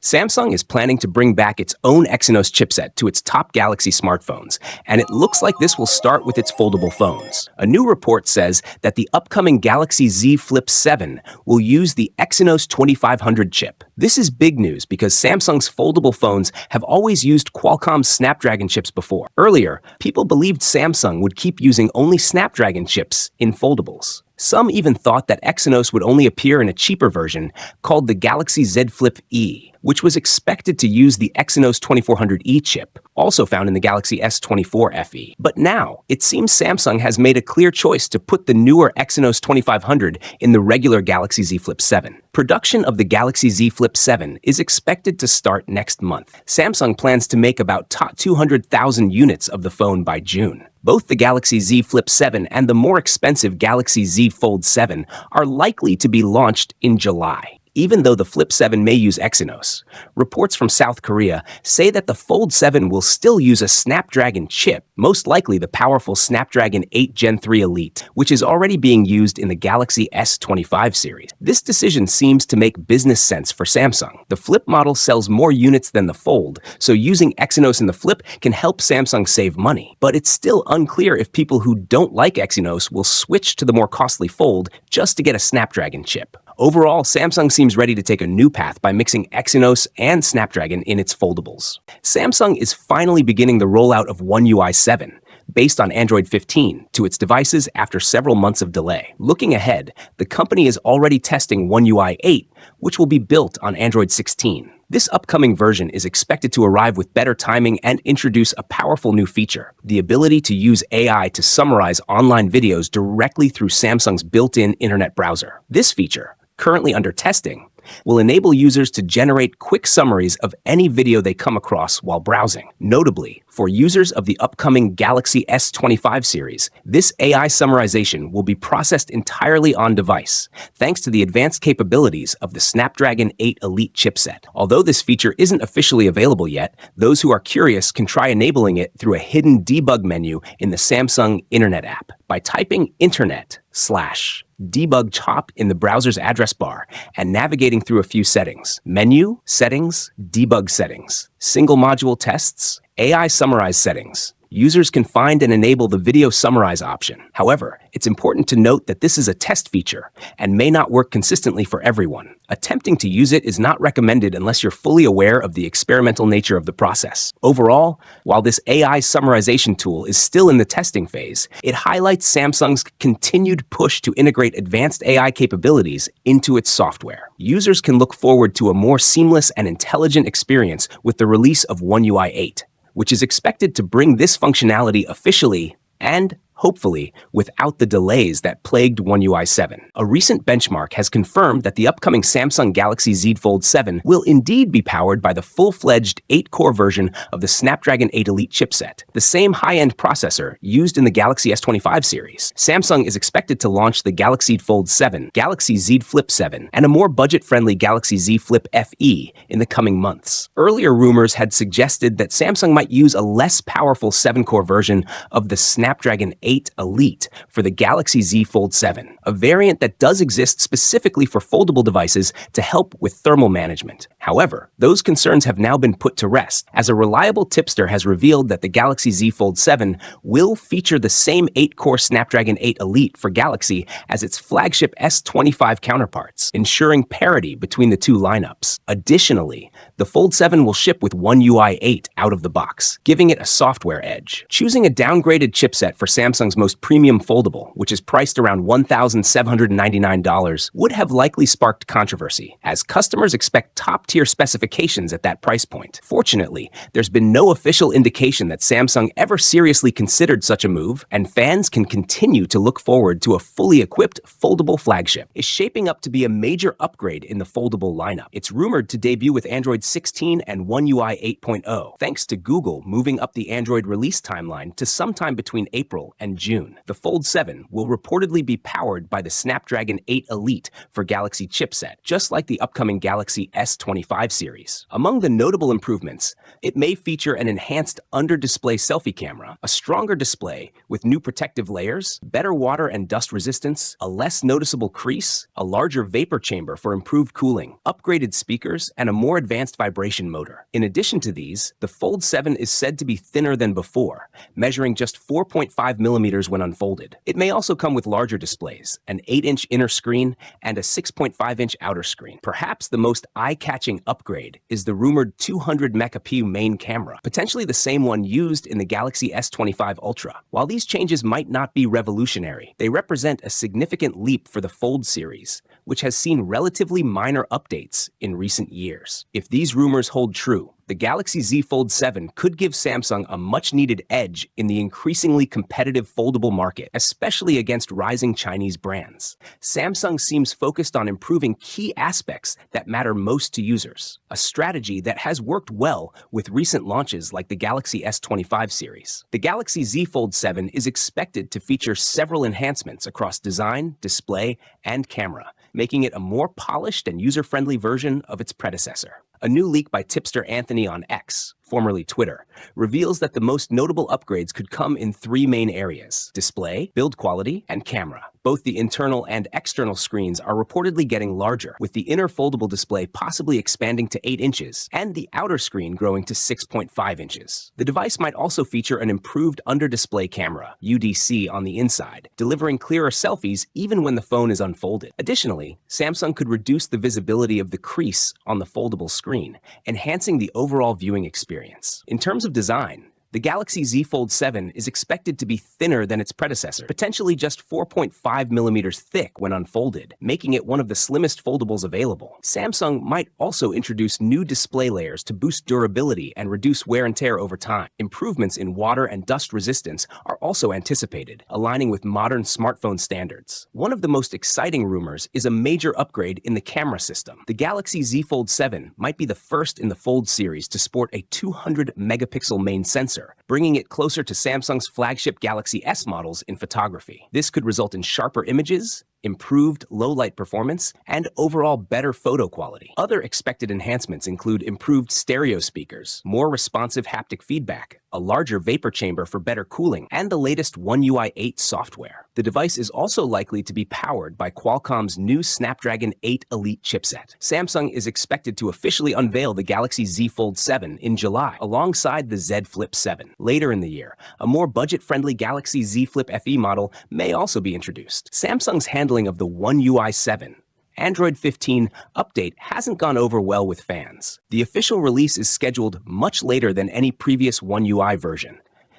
Samsung is planning to bring back its own Exynos chipset to its top Galaxy smartphones, and it looks like this will start with its foldable phones. A new report says that the upcoming Galaxy Z Flip 7 will use the Exynos 2500 chip. This is big news because Samsung's foldable phones have always used Qualcomm's Snapdragon chips before. Earlier, people believed Samsung would keep using only Snapdragon chips in foldables. Some even thought that Exynos would only appear in a cheaper version called the Galaxy Z Flip E, which was expected to use the Exynos 2400E chip, also found in the Galaxy S24 FE. But now, it seems Samsung has made a clear choice to put the newer Exynos 2500 in the regular Galaxy Z Flip 7. Production of the Galaxy Z Flip 7 is expected to start next month. Samsung plans to make about 200,000 units of the phone by June. Both the Galaxy Z Flip 7 and the more expensive Galaxy Z Fold 7 are likely to be launched in July, even though the Flip 7 may use Exynos. Reports from South Korea say that the Fold 7 will still use a Snapdragon chip, most likely the powerful Snapdragon 8 Gen 3 Elite, which is already being used in the Galaxy S25 series. This decision seems to make business sense for Samsung. The Flip model sells more units than the Fold, so using Exynos in the Flip can help Samsung save money. But it's still unclear if people who don't like Exynos will switch to the more costly Fold just to get a Snapdragon chip. Overall, Samsung seems ready to take a new path by mixing Exynos and Snapdragon in its foldables. Samsung is finally beginning the rollout of One UI 7, based on Android 15, to its devices after several months of delay. Looking ahead, the company is already testing One UI 8, which will be built on Android 16. This upcoming version is expected to arrive with better timing and introduce a powerful new feature: the ability to use AI to summarize online videos directly through Samsung's built-in internet browser. This feature, currently under testing, will enable users to generate quick summaries of any video they come across while browsing. Notably, for users of the upcoming Galaxy S25 series, this AI summarization will be processed entirely on device, thanks to the advanced capabilities of the Snapdragon 8 Elite chipset. Although this feature isn't officially available yet, those who are curious can try enabling it through a hidden debug menu in the Samsung Internet app. By typing internet/debug chop in the browser's address bar and navigating through a few settings: menu, settings, debug settings, single module tests, AI summarize settings, users can find and enable the video summarize option. However, it's important to note that this is a test feature and may not work consistently for everyone. Attempting to use it is not recommended unless you're fully aware of the experimental nature of the process. Overall, while this AI summarization tool is still in the testing phase, it highlights Samsung's continued push to integrate advanced AI capabilities into its software. Users can look forward to a more seamless and intelligent experience with the release of One UI 8, which is expected to bring this functionality officially and, hopefully, without the delays that plagued One UI 7. A recent benchmark has confirmed that the upcoming Samsung Galaxy Z Fold 7 will indeed be powered by the full-fledged 8-core version of the Snapdragon 8 Elite chipset, the same high-end processor used in the Galaxy S25 series. Samsung is expected to launch the Galaxy Fold 7, Galaxy Z Flip 7, and a more budget-friendly Galaxy Z Flip FE in the coming months. Earlier rumors had suggested that Samsung might use a less powerful 7-core version of the Snapdragon 8 Elite for the Galaxy Z Fold 7, a variant that does exist specifically for foldable devices to help with thermal management. However, those concerns have now been put to rest, as a reliable tipster has revealed that the Galaxy Z Fold 7 will feature the same 8-core Snapdragon 8 Elite for Galaxy as its flagship S25 counterparts, ensuring parity between the two lineups. Additionally, the Fold 7 will ship with One UI 8 out of the box, giving it a software edge. Choosing a downgraded chipset for Samsung's most premium foldable, which is priced around $1,799, would have likely sparked controversy, as customers expect top-tier specifications at that price point. Fortunately, there's been no official indication that Samsung ever seriously considered such a move, and fans can continue to look forward to a fully equipped foldable flagship. Is shaping up to be a major upgrade in the foldable lineup. It's rumored to debut with Android 16 and One UI 8.0, thanks to Google moving up the Android release timeline to sometime between April and and June. The Fold 7 will reportedly be powered by the Snapdragon 8 Elite for Galaxy chipset, just like the upcoming Galaxy S25 series. Among the notable improvements, it may feature an enhanced under-display selfie camera, a stronger display with new protective layers, better water and dust resistance, a less noticeable crease, a larger vapor chamber for improved cooling, upgraded speakers, and a more advanced vibration motor. In addition to these, the Fold 7 is said to be thinner than before, measuring just 4.5 millimeters when unfolded. It may also come with larger displays, an 8-inch inner screen and a 6.5-inch outer screen. Perhaps the most eye-catching upgrade is the rumored 200 megapixel main camera, potentially the same one used in the Galaxy S25 Ultra. While these changes might not be revolutionary, they represent a significant leap for the Fold series, which has seen relatively minor updates in recent years. If these rumors hold true, the Galaxy Z Fold 7 could give Samsung a much-needed edge in the increasingly competitive foldable market, especially against rising Chinese brands. Samsung seems focused on improving key aspects that matter most to users, a strategy that has worked well with recent launches like the Galaxy S25 series. The Galaxy Z Fold 7 is expected to feature several enhancements across design, display, and camera, making it a more polished and user-friendly version of its predecessor. A new leak by tipster Anthony on X, formerly Twitter, reveals that the most notable upgrades could come in three main areas: display, build quality, and camera. Both the internal and external screens are reportedly getting larger, with the inner foldable display possibly expanding to 8 inches and the outer screen growing to 6.5 inches. The device might also feature an improved under-display camera, UDC, on the inside, delivering clearer selfies even when the phone is unfolded. Additionally, Samsung could reduce the visibility of the crease on the foldable screen, enhancing the overall viewing experience. In terms of design, the Galaxy Z Fold 7 is expected to be thinner than its predecessor, potentially just 4.5 millimeters thick when unfolded, making it one of the slimmest foldables available. Samsung might also introduce new display layers to boost durability and reduce wear and tear over time. Improvements in water and dust resistance are also anticipated, aligning with modern smartphone standards. One of the most exciting rumors is a major upgrade in the camera system. The Galaxy Z Fold 7 might be the first in the Fold series to sport a 200 megapixel main sensor, bringing it closer to Samsung's flagship Galaxy S models in photography. This could result in sharper images, improved low-light performance, and overall better photo quality. Other expected enhancements include improved stereo speakers, more responsive haptic feedback, a larger vapor chamber for better cooling, and the latest One UI 8 software. The device is also likely to be powered by Qualcomm's new Snapdragon 8 Elite chipset. Samsung is expected to officially unveil the Galaxy Z Fold 7 in July, alongside the Z Flip 7. Later in the year, a more budget-friendly Galaxy Z Flip FE model may also be introduced. Samsung's handling of the One UI 7 Android 15 update hasn't gone over well with fans. The official release is scheduled much later than any previous One UI version,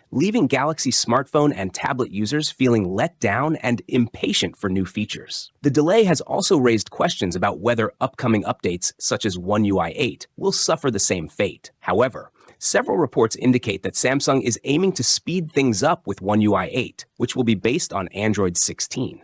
leaving Galaxy smartphone and tablet users feeling let down and impatient for new features. The delay has also raised questions about whether upcoming updates, such as One UI 8, will suffer the same fate. However, several reports indicate that Samsung is aiming to speed things up with One UI 8, which will be based on Android 16.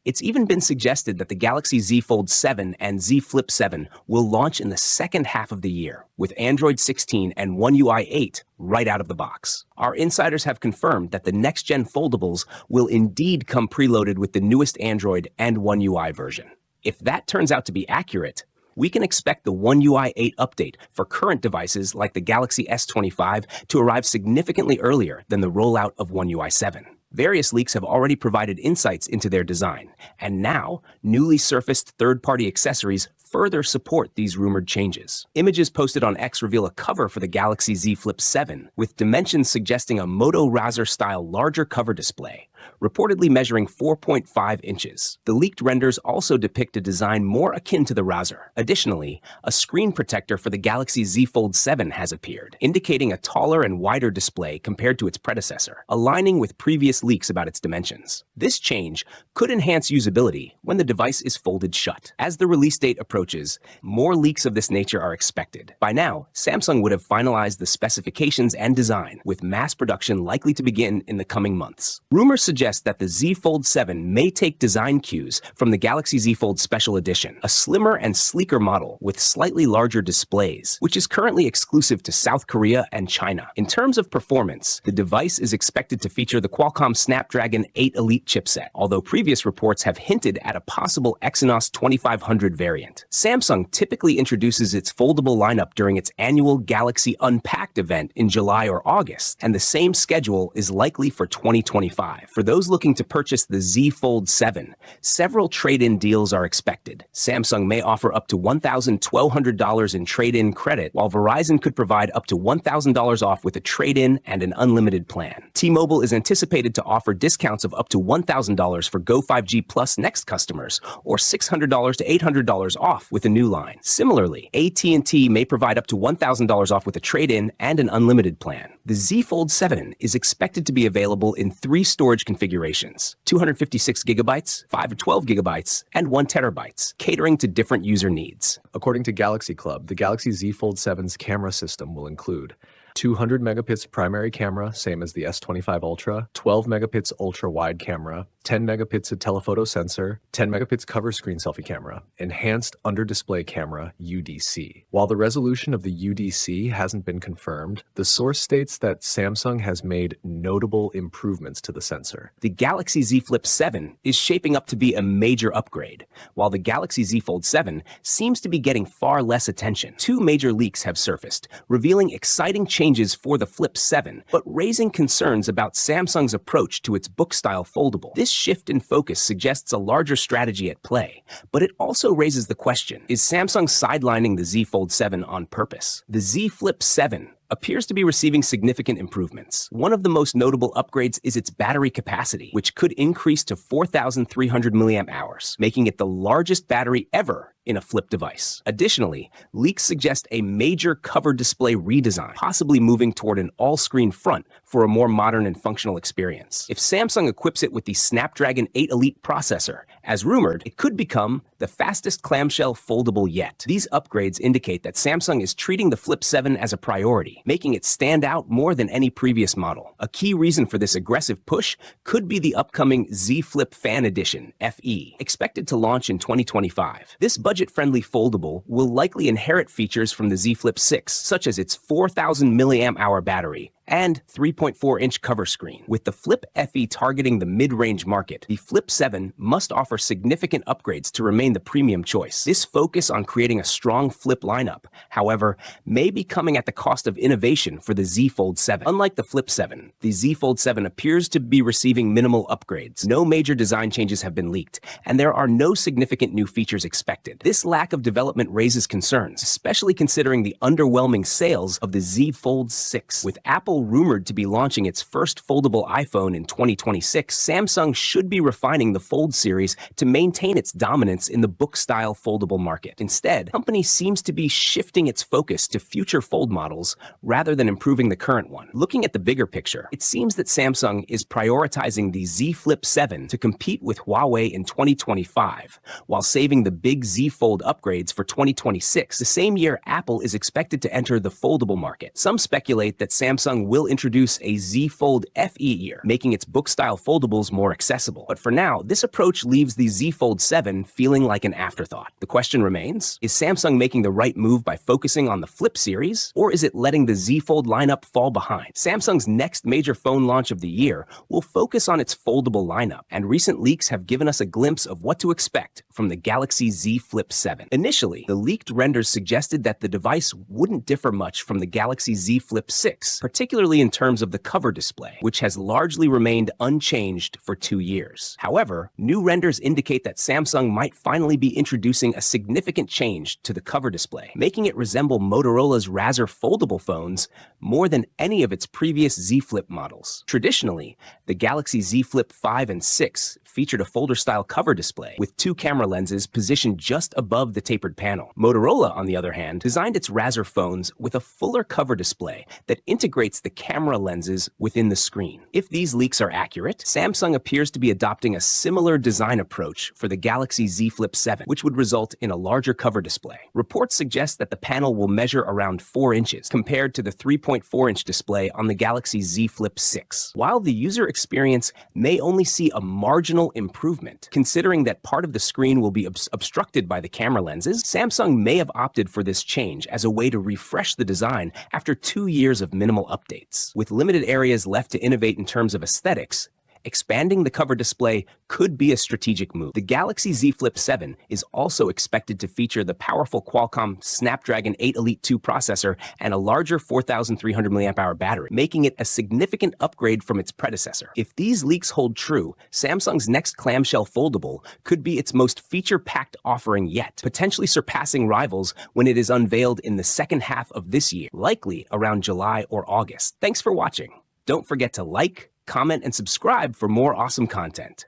It's even been suggested that the Galaxy Z Fold 7 and Z Flip 7 will launch in the second half of the year, with Android 16 and One UI 8 right out of the box. Our insiders have confirmed that the next-gen foldables will indeed come preloaded with the newest Android and One UI version. If that turns out to be accurate, we can expect the One UI 8 update for current devices like the Galaxy S25 to arrive significantly earlier than the rollout of One UI 7. Various leaks have already provided insights into their design, and now newly surfaced third-party accessories further support these rumored changes. Images posted on X reveal a cover for the Galaxy Z Flip 7, with dimensions suggesting a Moto Razr-style larger cover display, reportedly measuring 4.5 inches. The leaked renders also depict a design more akin to the Razr. Additionally, a screen protector for the Galaxy Z Fold 7 has appeared, indicating a taller and wider display compared to its predecessor, aligning with previous leaks about its dimensions. This change could enhance usability when the device is folded shut. As the release date approaches, more leaks of this nature are expected. By now, Samsung would have finalized the specifications and design, with mass production likely to begin in the coming months. Rumors suggest that the Z Fold 7 may take design cues from the Galaxy Z Fold Special Edition, a slimmer and sleeker model with slightly larger displays, which is currently exclusive to South Korea and China. In terms of performance, the device is expected to feature the Qualcomm Snapdragon 8 Elite chipset, although previous reports have hinted at a possible Exynos 2500 variant. Samsung typically introduces its foldable lineup during its annual Galaxy Unpacked event in July or August, and the same schedule is likely for 2025. For those looking to purchase the Z Fold 7, several trade-in deals are expected. Samsung may offer up to $1,200 in trade-in credit, while Verizon could provide up to $1,000 off with a trade-in and an unlimited plan. T-Mobile is anticipated to offer discounts of up to $1,000 for Go 5G Plus Next customers, or $600 to $800 off with a new line. Similarly, AT&T may provide up to $1,000 off with a trade-in and an unlimited plan. The Z Fold 7 is expected to be available in 3 storage configurations: 256 gigabytes, 512 gigabytes, and 1 terabytes, catering to different user needs. According to Galaxy Club, the Galaxy Z Fold 7's camera system will include 200 megapixel primary camera, same as the S25 Ultra, 12 megapixel ultra-wide camera, 10 megapixel telephoto sensor, 10 megapixel cover screen selfie camera, enhanced under-display camera, UDC. While the resolution of the UDC hasn't been confirmed, the source states that Samsung has made notable improvements to the sensor. The Galaxy Z Flip 7 is shaping up to be a major upgrade, while the Galaxy Z Fold 7 seems to be getting far less attention. 2 major leaks have surfaced, revealing exciting changes for the Flip 7, but raising concerns about Samsung's approach to its book-style foldable. This shift in focus suggests a larger strategy at play, but it also raises the question, is Samsung sidelining the Z Fold 7 on purpose? The Z Flip 7 appears to be receiving significant improvements. One of the most notable upgrades is its battery capacity, which could increase to 4,300 milliamp hours, making it the largest battery ever in a Flip device. Additionally, leaks suggest a major cover display redesign, possibly moving toward an all-screen front for a more modern and functional experience. If Samsung equips it with the Snapdragon 8 Elite processor, as rumored, it could become the fastest clamshell foldable yet. These upgrades indicate that Samsung is treating the Flip 7 as a priority, making it stand out more than any previous model. A key reason for this aggressive push could be the upcoming Z Flip Fan Edition, FE, expected to launch in 2025. This budget-friendly foldable will likely inherit features from the Z Flip 6, such as its 4,000 milliamp hour battery and 3.4-inch cover screen. With the Flip FE targeting the mid-range market, the Flip 7 must offer significant upgrades to remain the premium choice. This focus on creating a strong Flip lineup, however, may be coming at the cost of innovation for the Z Fold 7. Unlike the Flip 7, the Z Fold 7 appears to be receiving minimal upgrades. No major design changes have been leaked, and there are no significant new features expected. This lack of development raises concerns, especially considering the underwhelming sales of the Z Fold 6. With Apple rumored to be launching its first foldable iPhone in 2026, Samsung should be refining the Fold series to maintain its dominance in the book-style foldable market. Instead, the company seems to be shifting its focus to future Fold models rather than improving the current one. Looking at the bigger picture, it seems that Samsung is prioritizing the Z Flip 7 to compete with Huawei in 2025, while saving the big Z Fold upgrades for 2026, the same year Apple is expected to enter the foldable market. Some speculate that Samsung will introduce a Z Fold FE year, making its book-style foldables more accessible. But for now, this approach leaves the Z Fold 7 feeling like an afterthought. The question remains, is Samsung making the right move by focusing on the Flip series, or is it letting the Z Fold lineup fall behind? Samsung's next major phone launch of the year will focus on its foldable lineup, and recent leaks have given us a glimpse of what to expect from the Galaxy Z Flip 7. Initially, the leaked renders suggested that the device wouldn't differ much from the Galaxy Z Flip 6, particularly in terms of the cover display, which has largely remained unchanged for 2 years. However, new renders indicate that Samsung might finally be introducing a significant change to the cover display, making it resemble Motorola's Razr foldable phones more than any of its previous Z Flip models. Traditionally, the Galaxy Z Flip 5 and 6 featured a folder-style cover display with 2 camera lenses positioned just above the tapered panel. Motorola, on the other hand, designed its Razr phones with a fuller cover display that integrates the camera lenses within the screen. If these leaks are accurate, Samsung appears to be adopting a similar design approach for the Galaxy Z Flip 7, which would result in a larger cover display. Reports suggest that the panel will measure around 4 inches, compared to the 3.4-inch display on the Galaxy Z Flip 6. While the user experience may only see a marginal improvement, considering that part of the screen will be obstructed by the camera lenses, Samsung may have opted for this change as a way to refresh the design after 2 years of minimal updates. With limited areas left to innovate in terms of aesthetics, expanding the cover display could be a strategic move. The Galaxy Z Flip 7 is also expected to feature the powerful Qualcomm Snapdragon 8 Elite 2 processor and a larger 4,300 mAh battery, making it a significant upgrade from its predecessor. If these leaks hold true, Samsung's next clamshell foldable could be its most feature-packed offering yet, potentially surpassing rivals when it is unveiled in the second half of this year, likely around July or August. Thanks for watching. Don't forget to like, comment, and subscribe for more awesome content.